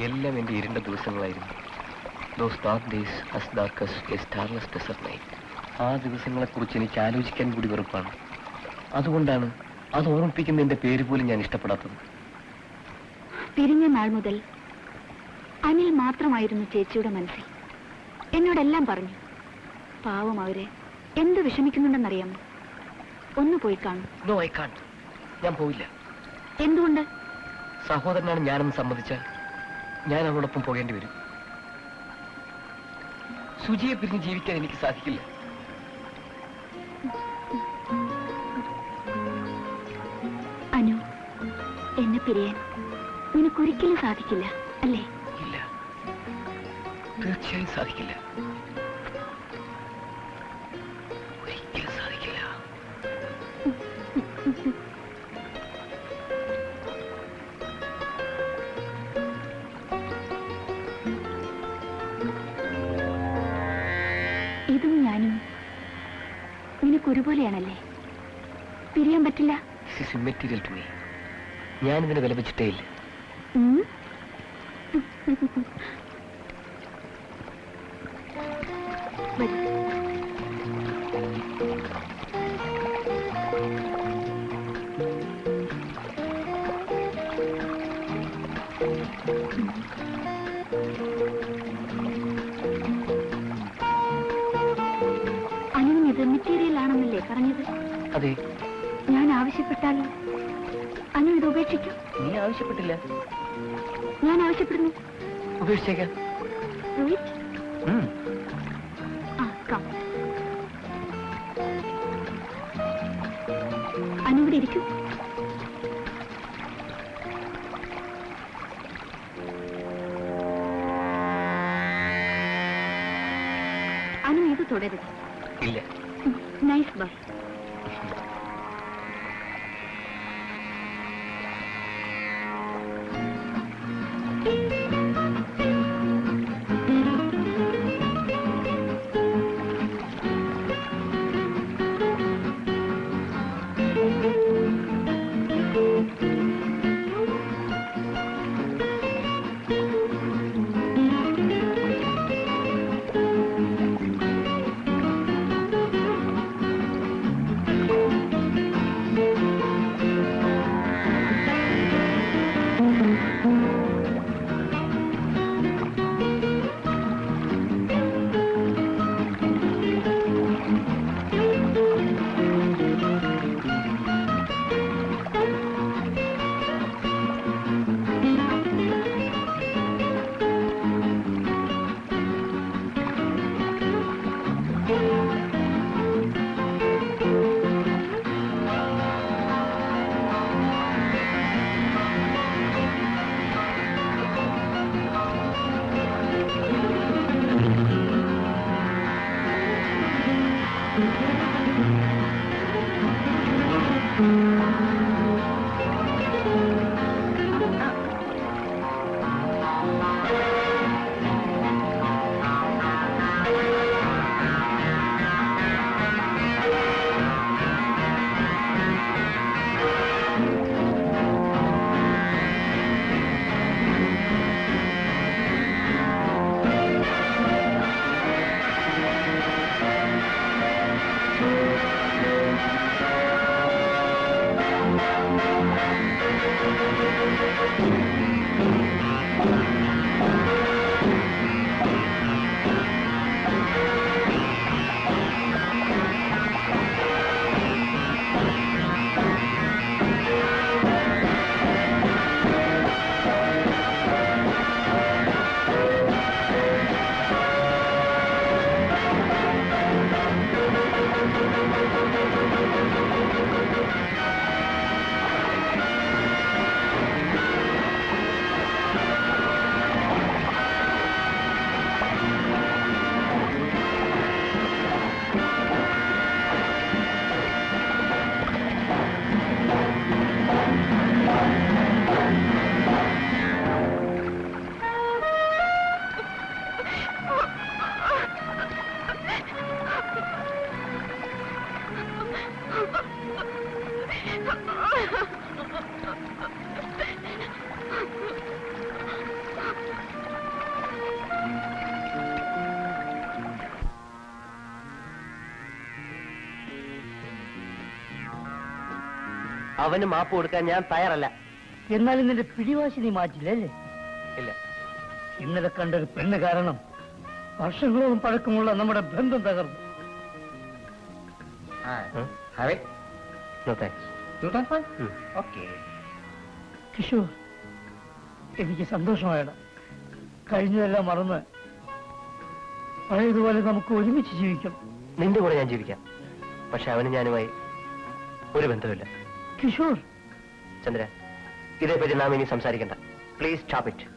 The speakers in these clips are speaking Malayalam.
എല്ലാം എൻ്റെ ഇരുണ്ട ദിവസങ്ങളായിരുന്നു. Those dark days as dark as a starless desert night. ആ ദിവസങ്ങളെക്കുറിച്ച് എനിക്ക് ആലോചിക്കാൻ കൂടി വെറുപ്പാണ്. അതുകൊണ്ടാണ് അത് ഓർമ്മിപ്പിക്കുന്ന എൻ്റെ പേര് പോലും ഞാൻ ഇഷ്ടപ്പെടാത്തത്. പിരിഞ്ഞ നാൾ മുതൽ അനിൽ മാത്രമായിരുന്നു ചേച്ചിയുടെ മനസ്സിൽ. എന്നോടെല്ലാം പറഞ്ഞു. പാവം അവരെ എന്ത് വിഷമിക്കുന്നുണ്ടെന്നറിയാമോ? ഒന്ന് പോയി കാണും. No, I can't. ഞാൻ പോവില്ല. എന്തുകൊണ്ട്? സഹോദരനാണ് ഞാനെന്ന് സമ്മതിച്ചാൽ ഞാൻ അവളോടൊപ്പം പോകേണ്ടി വരും. സുജിയെ പിരിഞ്ഞ് ജീവിക്കാൻ എനിക്ക് സാധിക്കില്ല. അനു, എന്നെ പിരിയാൻ നിനക്കൊരിക്കലും സാധിക്കില്ല, അല്ലേ? ഇല്ല, തീർച്ചയായും സാധിക്കില്ല. ഒരിക്കലും സാധിക്കില്ല. ഇതും ഞാനും നിനക്കൊരുപോലെയാണല്ലേ? പിരിയാൻ പറ്റില്ല. Material to me. ഞാനിതിനെ വില വെച്ചിട്ടേ ഇല്ല. അനുവിനിത് മെറ്റീരിയൽ ആണെന്നല്ലേ പറഞ്ഞത്? അതെ. ഞാൻ ആവശ്യപ്പെട്ടാൽ അനു ഇത് ഉപേക്ഷിക്കും? നീ ആവശ്യപ്പെട്ടില്ല. ഞാൻ ആവശ്യപ്പെടുന്നു. ഉപേക്ഷിച്ചേക്കാം. അനു ഇവിടെ ഇരിക്കൂ. അനു ഇത് തുടരുത്. ഇല്ല. Nice bye. അവന് മാപ്പ് കൊടുക്കാൻ ഞാൻ തയ്യാറല്ല. എന്നാലും നിന്റെ പിടിവാശി നീ മാറ്റില്ലേ? ഇല്ല. ഇന്നലെ കണ്ടൊരു പെണ്ണ് കാരണം വർഷങ്ങളോളം പഴക്കമുള്ള നമ്മുടെ ബന്ധം തകർന്നു. കിഷോർ, എനിക്ക് സന്തോഷമായടാ. കഴിഞ്ഞതെല്ലാം മറന്ന് പഴയതുപോലെ നമുക്ക് ഒരുമിച്ച് ജീവിക്കാം. നിന്റെ കൂടെ ഞാൻ ജീവിക്കാം. പക്ഷെ അവന് ഞാനുമായി ഒരു ബന്ധമില്ല. കിഷോർ, ചന്ദ്ര, ഇതേപ്പറ്റി നാം ഇനി സംസാരിക്കണ്ട. Please stop it.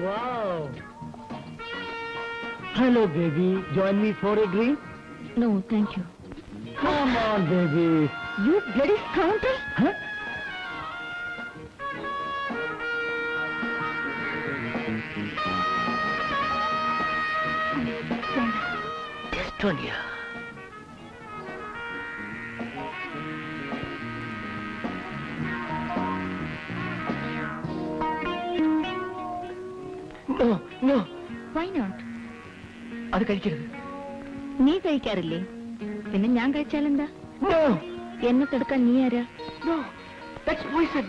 Wow. Hello, baby. Join me for a drink? No, thank you. Come on, baby. You bloody scoundrel! Huh? Estonia. No, no. Why not? അത് കഴിക്കരുത്. നീ കഴിക്കാറില്ലേ? പിന്നെ ഞാൻ കഴിച്ചാലെന്താ? No, എന്നെ തടുക്കാൻ നീ ആരാ? no. That's poison.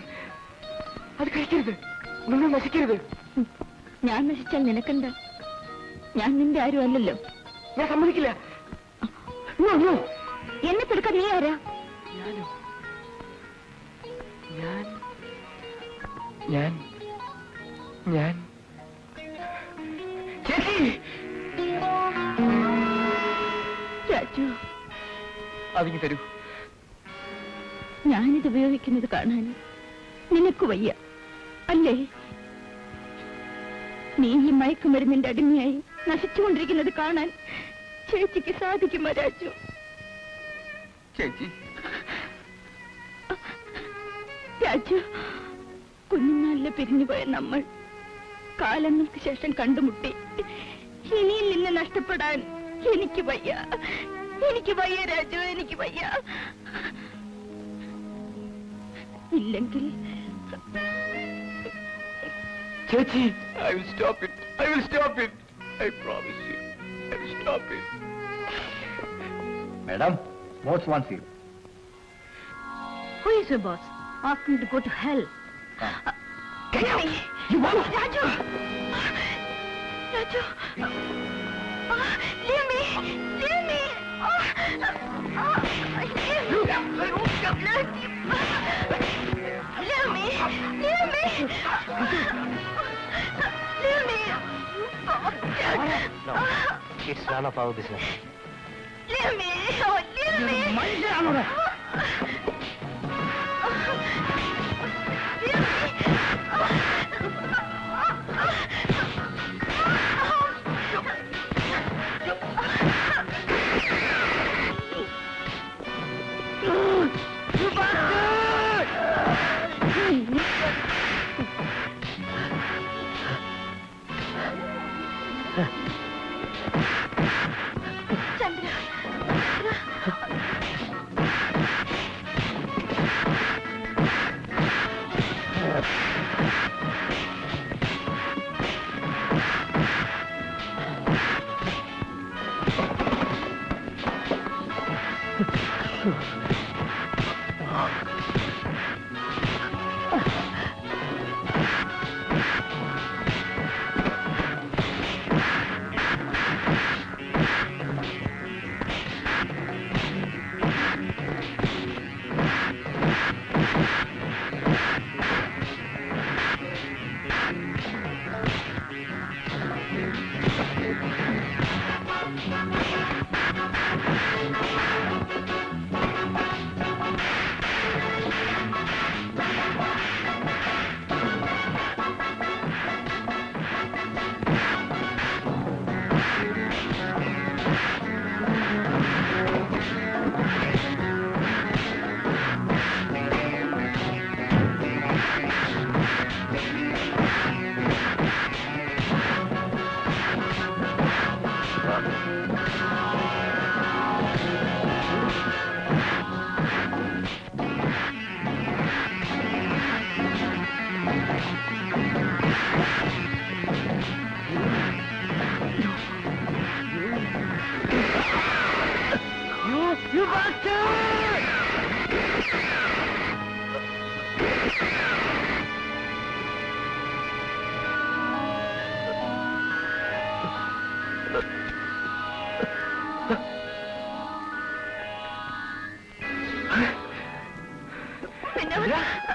അത് കഴിക്കരുത്. നിങ്ങൾ നശിക്കരുത്. ഞാൻ നശിച്ചാൽ നിനക്കെന്താ? ഞാൻ നിന്റെ ആരും അല്ലല്ലോ. ഞാൻ സമ്മതിക്കില്ല. No, no. എന്നെ തടുക്കാൻ നീ ആരാ? ഞാനോ? ഞാൻ ചേച്ചി! രാജു, അതിങ്ങ് തരൂ. ഞാനിത് ഉപയോഗിക്കുന്നത് കാണാൻ നിനക്ക് വയ്യ അല്ലേ? നീ ഈ മയക്കുമരുന്നിന്റെ അടിമയായി നശിച്ചുകൊണ്ടിരിക്കുന്നത് കാണാൻ ചേച്ചിക്ക് സാധിക്കുമോ രാജു? ചേച്ചി, രാജു, കുഞ്ഞുനാളിലെ പിരിഞ്ഞുപോയ നമ്മൾ കാലങ്ങൾക്ക് ശേഷം കണ്ടുമുട്ടി. ഇനിയിൽ നിന്ന് നഷ്ടപ്പെടാൻ എനിക്ക് വയ്യ. എനിക്ക് വയ്യ രാജു, എനിക്ക് വയ്യ. ഇല്ലെങ്കിൽ ചേച്ചി, I will stop it. I will stop it. I promise you. I will stop it. Madam, boss wants you. who is your boss? Ask him to go to hell. Get out. You won't. Raju! Raju! Leave me! Leave me! Leave me! Leave me! Leave me! No, it's none of our business. Leave me! Oh, leave me! Leave me!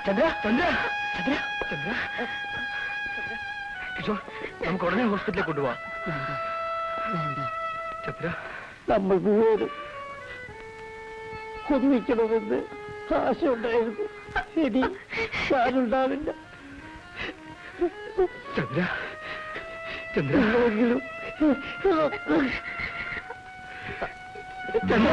Chandra Chandra Chandra Chandra Kishore നമുക്ക് ഉടനെ ഹോസ്പിറ്റലിൽ കൊണ്ടുപോവാം. ചന്ദ്ര നമ്മൾ മുഴുവനും ഒന്നിക്കണമെന്ന് ആശയുണ്ടായിരുന്നു. ഇനി ഞാനുണ്ടാവില്ല. ചന്ദ്ര ചന്ദ്ര എങ്കിലും ചന്ദ്ര